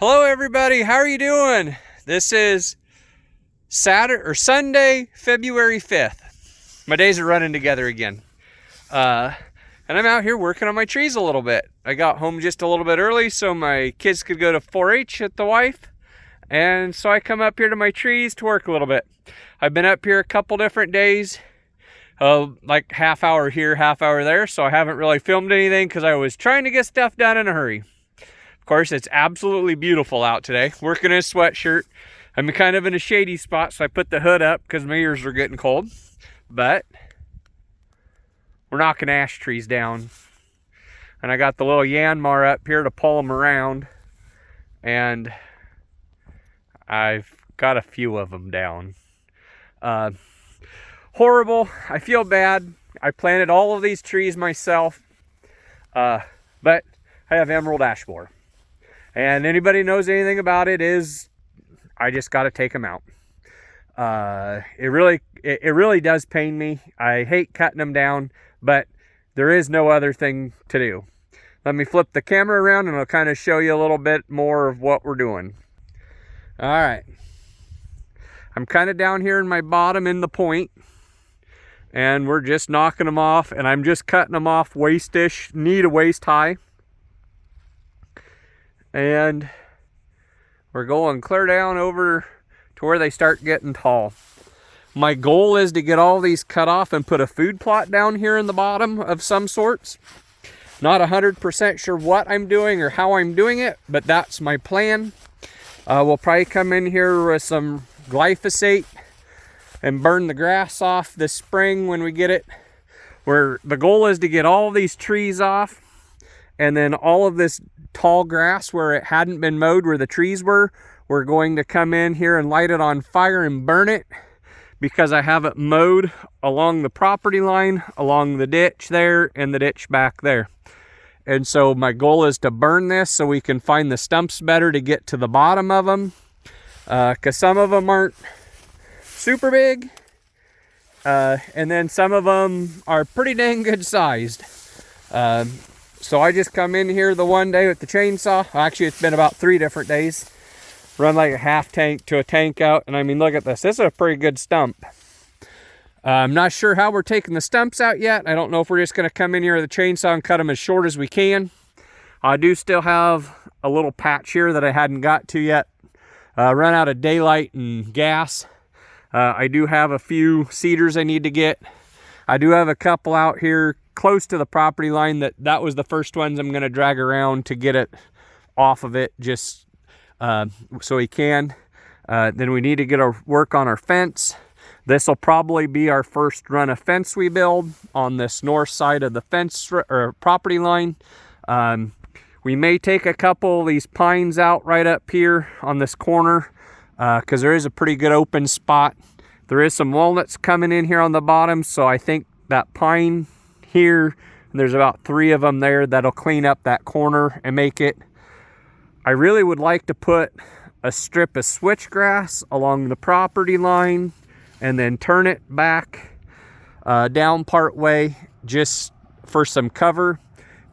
Hello everybody, how are you doing? This is Sunday, February 5th. My days are running together again. And I'm out here working on my trees a little bit. I got home just a little bit early so my kids could go to 4-H at the wife. And so I come up here to my trees to work a little bit. I've been up here a couple different days. Like half hour here, half hour there. So I haven't really filmed anything because I was trying to get stuff done in a hurry. Of course, it's absolutely beautiful out today. Working in a sweatshirt. I'm kind of in a shady spot, so I put the hood up because my ears are getting cold. But we're knocking ash trees down. And I got the little Yanmar up here to pull them around. And I've got a few of them down. Horrible. I feel bad. I planted all of these trees myself. But I have emerald ash borer. And anybody knows anything about it is I just got to take them out. It really does pain me. I hate cutting them down, but there is no other thing to do. Let me flip the camera around and I'll kind of show you a little bit more of what we're doing. All right. I'm kind of down here in my bottom in the point, and we're just knocking them off, and I'm just cutting them off waist-ish, knee to waist high. And we're going clear down over to where they start getting tall. My goal is to get all these cut off and put a food plot down here in the bottom of some sorts. Not 100% sure what I'm doing or how I'm doing it, but that's my plan. We'll probably come in here with some glyphosate and burn the grass off this spring when we get it. Where the goal is to get all these trees off, and then all of this tall grass where it hadn't been mowed, where the trees were, we're going to come in here and light it on fire and burn it, because I have it mowed along the property line, along the ditch there, and the ditch back there. And so my goal is to burn this so we can find the stumps better to get to the bottom of them, because some of them aren't super big, and then some of them are pretty dang good sized. So I just come in here the one day with the chainsaw. Actually, it's been about 3 different days. Run like a half tank to a tank out. And I mean, look at this. This is a pretty good stump. I'm not sure how we're taking the stumps out yet. I don't know if we're just going to come in here with a chainsaw and cut them as short as we can. I do still have a little patch here that I hadn't got to yet. Run out of daylight and gas. I do have a few cedars I need to get. I do have a couple out here close to the property line that was the first ones I'm going to drag around to get it off of it, just so we can. Then we need to get our work on our fence. This will probably be our first run of fence we build on this north side of the fence or property line. We may take a couple of these pines out right up here on this corner, because there is a pretty good open spot. There is some walnuts coming in here on the bottom, so I think that pine here, and there's about 3 of them there, that'll clean up that corner and make it. I really would like to put a strip of switchgrass along the property line and then turn it back down part way just for some cover,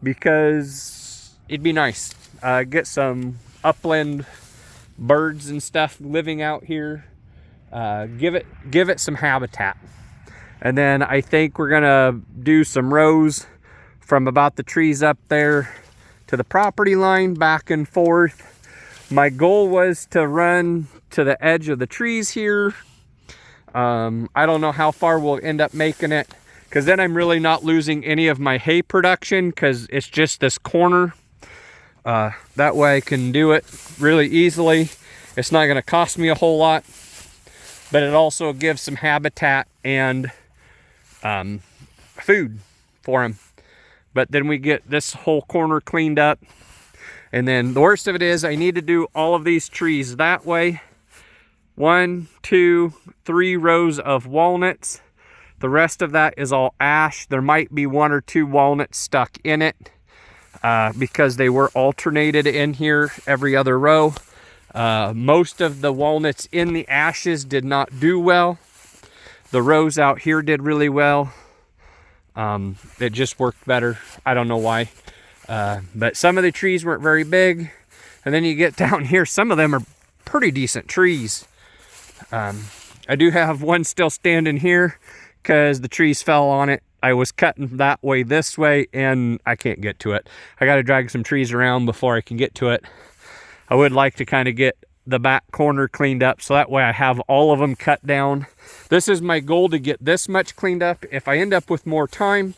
because it'd be nice. Get some upland birds and stuff living out here. Give it some habitat. And then I think we're gonna do some rows from about the trees up there to the property line, back and forth. My goal was to run to the edge of the trees here. I don't know how far we'll end up making it, because then I'm really not losing any of my hay production, because it's just this corner. That way I can do it really easily. It's not gonna cost me a whole lot, but it also gives some habitat and food for them. But then we get this whole corner cleaned up, and then the worst of it is I need to do all of these trees that way. 1, 2, 3 rows of walnuts. The rest of that is all ash. There might be 1 or 2 walnuts stuck in it, because they were alternated in here every other row. Most of the walnuts in the ashes did not do well. The rows out here did really well. It just worked better. I don't know why. But some of the trees weren't very big. And then you get down here, some of them are pretty decent trees. I do have one still standing here because the trees fell on it. I was cutting that way this way and I can't get to it. I got to drag some trees around before I can get to it. I would like to kind of get the back corner cleaned up so that way I have all of them cut down. This is my goal, to get this much cleaned up. If I end up with more time,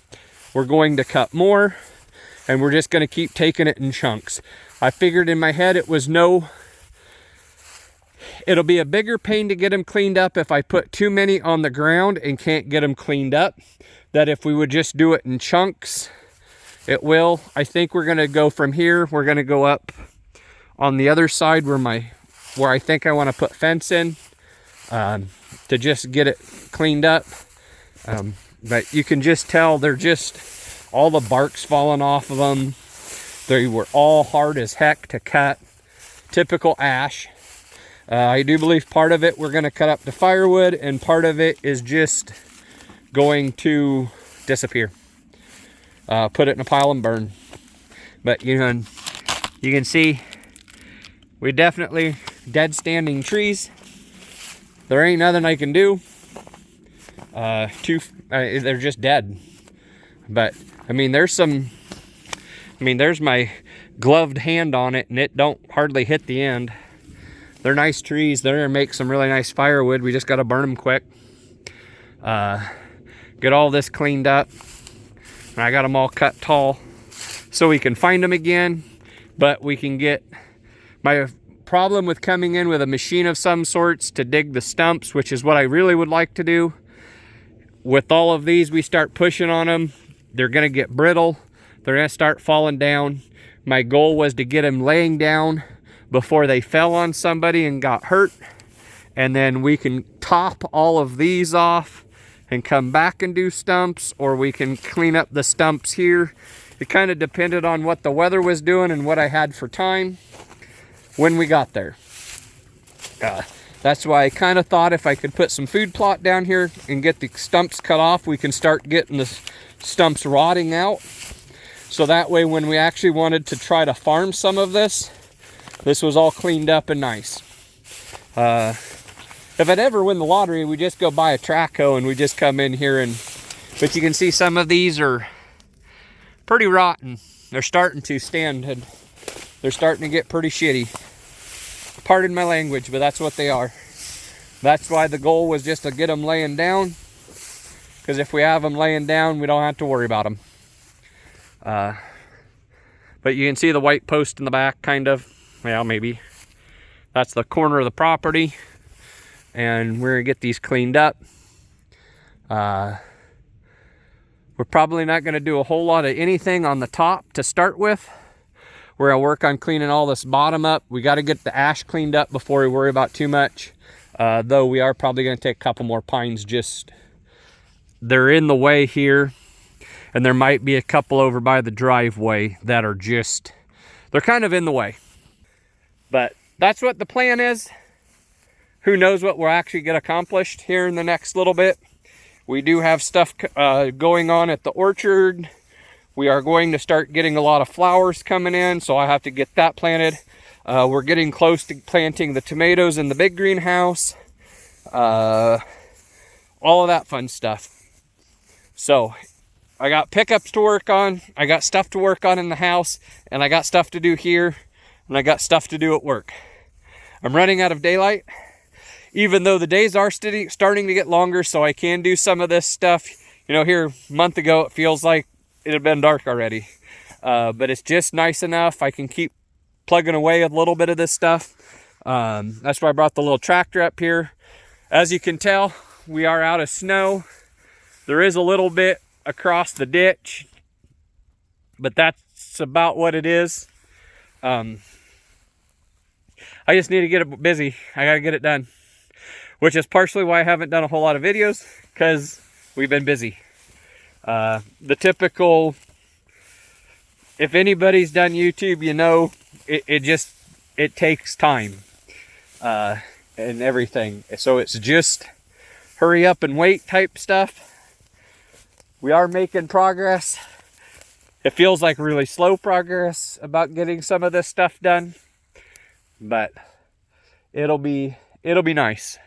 we're going to cut more and we're just going to keep taking it in chunks. I figured in my head it'll be a bigger pain to get them cleaned up if I put too many on the ground and can't get them cleaned up, that if we would just do it in chunks, it will. I think we're going to go from here. We're going to go up on the other side where I think I want to put fence in, to just get it cleaned up. But you can just tell they're just, all the bark's falling off of them. They were all hard as heck to cut. Typical ash. I do believe part of it we're going to cut up to firewood, and part of it is just going to disappear. Put it in a pile and burn. But you can see we definitely dead standing trees. There ain't nothing I can do. They're just dead. But I mean, there's my gloved hand on it, and it don't hardly hit the end. They're nice trees. They're gonna make some really nice firewood. We just got to burn them quick. Get all this cleaned up. And I got them all cut tall so we can find them again. But we can get, my problem with coming in with a machine of some sorts to dig the stumps, which is what I really would like to do. With all of these, we start pushing on them, they're gonna get brittle. They're gonna start falling down. My goal was to get them laying down before they fell on somebody and got hurt. And then we can top all of these off and come back and do stumps, or we can clean up the stumps here. It kind of depended on what the weather was doing and what I had for time when we got there. That's why I kind of thought if I could put some food plot down here and get the stumps cut off, we can start getting the stumps rotting out. So that way when we actually wanted to try to farm some of this was all cleaned up and nice. If I'd ever win the lottery, we just go buy a track hoe and we just come in here but you can see some of these are pretty rotten. They're starting to stand, and they're starting to get pretty shitty. Pardon my language, but that's what they are. That's why the goal was just to get them laying down, because if we have them laying down, we don't have to worry about them. But you can see the white post in the back, kind of. Well, maybe. That's the corner of the property. And we're gonna get these cleaned up. We're probably not gonna do a whole lot of anything on the top to start with. We're gonna work on cleaning all this bottom up. We gotta get the ash cleaned up before we worry about too much. Though we are probably gonna take a couple more pines, they're in the way here. And there might be a couple over by the driveway that are they're kind of in the way. But that's what the plan is. Who knows what we'll actually get accomplished here in the next little bit. We do have stuff going on at the orchard. We are going to start getting a lot of flowers coming in, so I have to get that planted. We're getting close to planting the tomatoes in the big greenhouse. All of that fun stuff. So I got pickups to work on. I got stuff to work on in the house, and I got stuff to do here, and I got stuff to do at work. I'm running out of daylight, even though the days are starting to get longer, so I can do some of this stuff. Here a month ago, it feels like it had been dark already. But it's just nice enough. I can keep plugging away a little bit of this stuff. That's why I brought the little tractor up here. As you can tell, we are out of snow. There is a little bit across the ditch, but that's about what it is. I just need to get it busy. I gotta get it done, which is partially why I haven't done a whole lot of videos, because we've been busy. The typical, if anybody's done YouTube, it takes time and everything. So it's just hurry up and wait type stuff. We are making progress. It feels like really slow progress about getting some of this stuff done. but it'll be nice.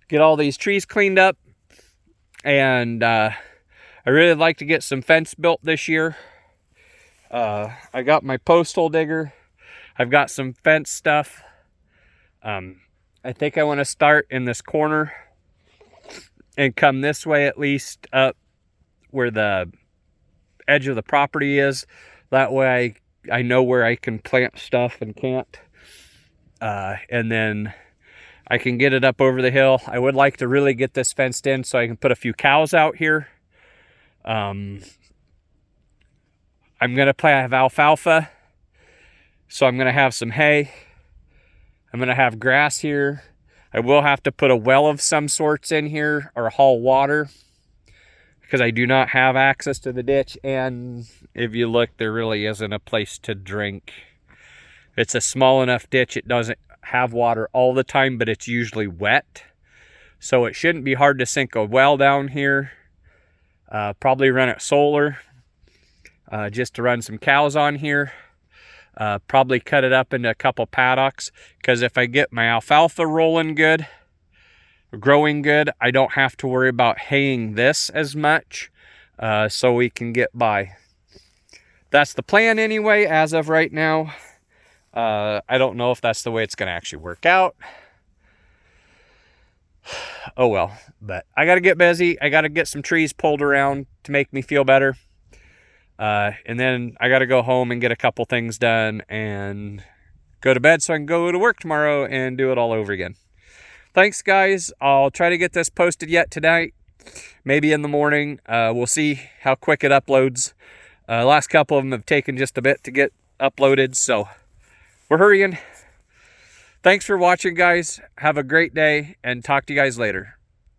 Get all these trees cleaned up, and I really like to get some fence built this year. I got my postal digger. I've got some fence stuff. I think I want to start in this corner and come this way at least up where the edge of the property is. That way I know where I can plant stuff and can't. And then I can get it up over the hill. I would like to really get this fenced in so I can put a few cows out here. I'm going to have alfalfa. So I'm going to have some hay. I'm going to have grass here. I will have to put a well of some sorts in here or haul water because I do not have access to the ditch. And if you look, there really isn't a place to drink. It's a small enough ditch. It doesn't have water all the time, but it's usually wet. So it shouldn't be hard to sink a well down here. Probably run it solar just to run some cows on here. Probably cut it up into a couple paddocks, because if I get my alfalfa rolling good, growing good, I don't have to worry about haying this as much, so we can get by. That's the plan anyway, as of right now. I don't know if that's the way it's going to actually work out. Oh well, but I got to get busy. I got to get some trees pulled around to make me feel better. And then I got to go home and get a couple things done and go to bed so I can go to work tomorrow and do it all over again. Thanks, guys. I'll try to get this posted yet tonight, maybe in the morning. We'll see how quick it uploads. Last couple of them have taken just a bit to get uploaded, so we're hurrying. Thanks for watching, guys. Have a great day, and talk to you guys later.